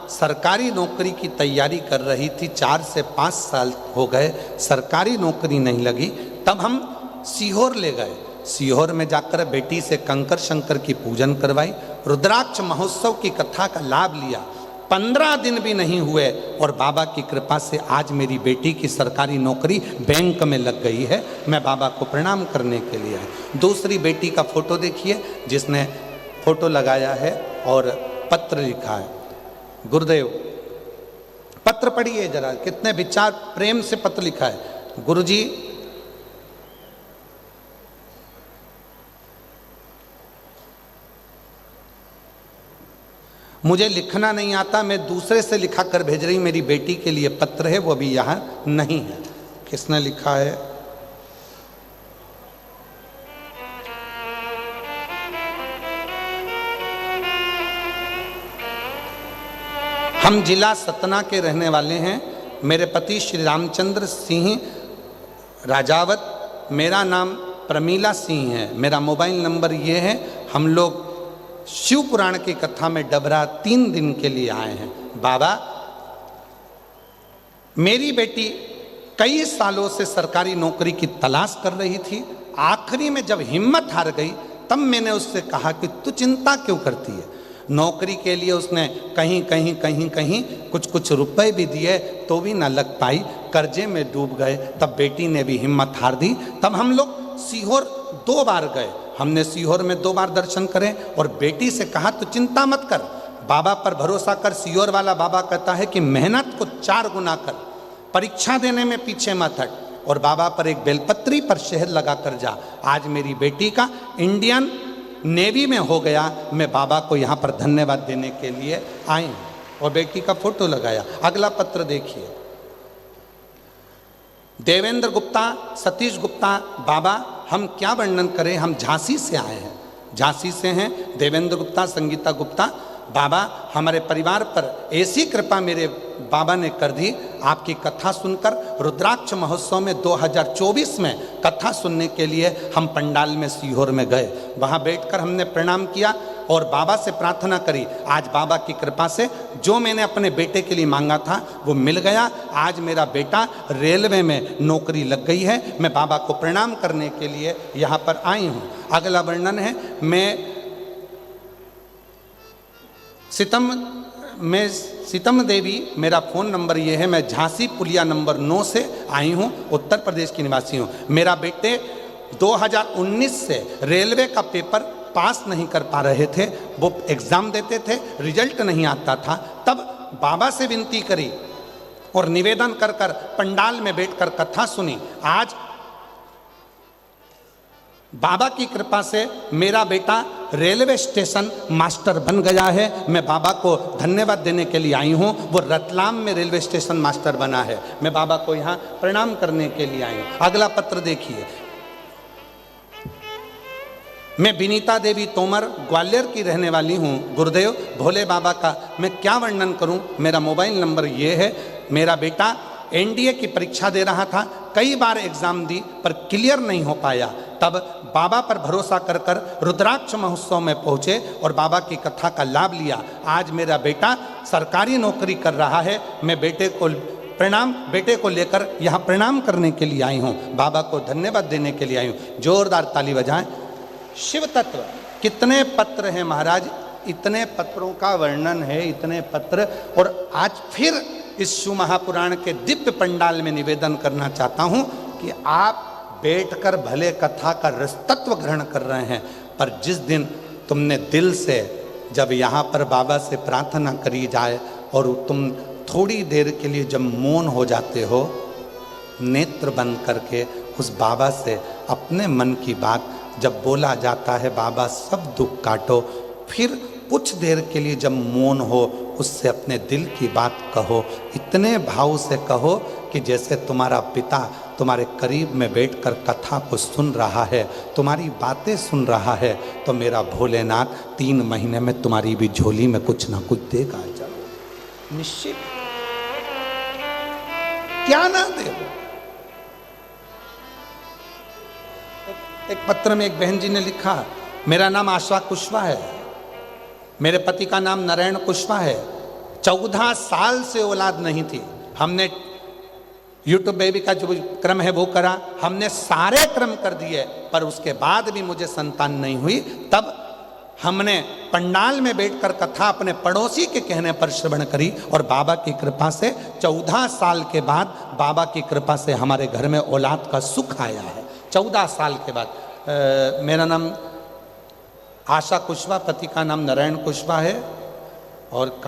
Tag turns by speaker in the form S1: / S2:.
S1: सरकारी नौकरी की तैयारी कर रही थी, 4 से 5 साल हो गए, सरकारी नौकरी नहीं लगी। तब हम सीहोर ले गए। सीहोर में जाकर बेटी से कंकर शंकर की पूजन करवाई, रुद्राक्ष महोत्सव की कथा का लाभ लिया। 15 दिन भी नहीं हुए और बाबा की कृपा से आज मेरी बेटी की सरकारी नौकरी बैंक में लग गई है। मैं बाबा को प्रणाम करने के लिए आया। दूसरी बेटी का फोटो देखिए, जिसने फोटो लगाया है और पत्र लिखा है। गुरुदेव, पत्र पढ़िए जरा, कितने विचार प्रेम से पत्र लिखा है। गुरुजी, मुझे लिखना नहीं आता, मैं दूसरे से लिखा कर भेज रही, मेरी बेटी के लिए पत्र है, वो अभी यहाँ नहीं है। किसने लिखा है? हम जिला सतना के रहने वाले हैं। मेरे पति श्री रामचंद्र सिंह राजावत, मेरा नाम प्रमीला सिंह है। मेरा मोबाइल नंबर ये है। हम लोग शिव पुराण की कथा में डबरा 3 दिन के लिए आए हैं। बाबा, मेरी बेटी कई सालों से सरकारी नौकरी की तलाश कर रही थी। आखिरी में जब हिम्मत हार गई तब मैंने उससे कहा कि तू चिंता क्यों करती है। नौकरी के लिए उसने कहीं कुछ रुपए भी दिए तो भी ना लग पाई, कर्जे में डूब गए। तब बेटी ने भी हिम्मत हार दी। तब हम लोग सीहोर 2 बार गए। हमने सीहोर में 2 बार दर्शन करे और बेटी से कहा तो चिंता मत कर, बाबा पर भरोसा कर। सीहोर वाला बाबा कहता है कि मेहनत को 4 गुना कर, परीक्षा देने में पीछे मत हट और बाबा पर एक बेलपत्री पर शहद लगा कर जा। आज मेरी बेटी का इंडियन नेवी में हो गया। मैं बाबा को यहाँ पर धन्यवाद देने के लिए आई हूँ और बेटी का फोटो लगाया। अगला पत्र देखिए। देवेंद्र गुप्ता, सतीश गुप्ता, बाबा हम क्या वर्णन करें, हम झांसी से आए हैं। झांसी से हैं देवेंद्र गुप्ता, संगीता गुप्ता। बाबा, हमारे परिवार पर ऐसी कृपा मेरे बाबा ने कर दी। आपकी कथा सुनकर रुद्राक्ष महोत्सव में 2024 में कथा सुनने के लिए हम पंडाल में सीहोर में गए। वहाँ बैठकर हमने प्रणाम किया और बाबा से प्रार्थना करी। आज बाबा की कृपा से जो मैंने अपने बेटे के लिए मांगा था वो मिल गया। आज मेरा बेटा रेलवे में नौकरी लग गई है। मैं बाबा को प्रणाम करने के लिए यहाँ पर आई हूँ। अगला वर्णन है। मैं सीतम देवी, मेरा फ़ोन नंबर ये है। मैं झांसी पुलिया नंबर 9 से आई हूँ, उत्तर प्रदेश की निवासी हूँ। मेरा बेटे 2019 से रेलवे का पेपर पास नहीं कर पा रहे थे। वो एग्ज़ाम देते थे, रिजल्ट नहीं आता था। तब बाबा से विनती करी और निवेदन कर कर पंडाल में बैठकर कथा सुनी। आज बाबा की कृपा से मेरा बेटा रेलवे स्टेशन मास्टर बन गया है। मैं बाबा को धन्यवाद देने के लिए आई हूँ। वो रतलाम में रेलवे स्टेशन मास्टर बना है। मैं बाबा को यहाँ प्रणाम करने के लिए आई हूँ। अगला पत्र देखिए। मैं विनीता देवी तोमर, ग्वालियर की रहने वाली हूँ। गुरुदेव, भोले बाबा का मैं क्या वर्णन करूँ। मेरा मोबाइल नंबर ये है। मेरा बेटा एनडीए की परीक्षा दे रहा था, कई बार एग्जाम दी पर क्लियर नहीं हो पाया। तब बाबा पर भरोसा कर कर रुद्राक्ष महोत्सव में पहुँचे और बाबा की कथा का लाभ लिया। आज मेरा बेटा सरकारी नौकरी कर रहा है। मैं बेटे को लेकर यहाँ प्रणाम करने के लिए आई हूँ। बाबा को धन्यवाद देने के लिए आई हूँ। जोरदार ताली बजाएं। शिव तत्व, कितने पत्र हैं महाराज, इतने पत्रों का वर्णन है, इतने पत्र। और आज फिर इस शिव महापुराण के दिव्य पंडाल में निवेदन करना चाहता हूँ कि आप बैठकर भले कथा का रस तत्व ग्रहण कर रहे हैं, पर जिस दिन तुमने दिल से जब यहाँ पर बाबा से प्रार्थना करी जाए और तुम थोड़ी देर के लिए जब मौन हो जाते हो, नेत्र बंद करके उस बाबा से अपने मन की बात जब बोला जाता है, बाबा सब दुख काटो, फिर कुछ देर के लिए जब मौन हो उससे अपने दिल की बात कहो। इतने भाव से कहो कि जैसे तुम्हारा पिता तुम्हारे करीब में बैठकर कथा को सुन रहा है, तुम्हारी बातें सुन रहा है। तो मेरा भोलेनाथ 3 महीने में तुम्हारी भी झोली में कुछ ना कुछ देगा। चलो निश्चित, क्या ना दे। एक पत्र में एक बहन जी ने लिखा, मेरा नाम आशा कुशवाहा है, मेरे पति का नाम नारायण कुशवाहा है। 14 साल से औलाद नहीं थी। हमने यूट्यूब बेबी का जो क्रम है वो करा, हमने सारे क्रम कर दिए, पर उसके बाद भी मुझे संतान नहीं हुई। तब हमने पंडाल में बैठकर कथा अपने पड़ोसी के कहने पर श्रवण करी और बाबा की कृपा से 14 साल के बाद बाबा की कृपा से हमारे घर में औलाद का सुख आया है। 14 साल के बाद। मेरा नाम आशा कुशवाहा, पति का नाम नारायण कुशवाहा है और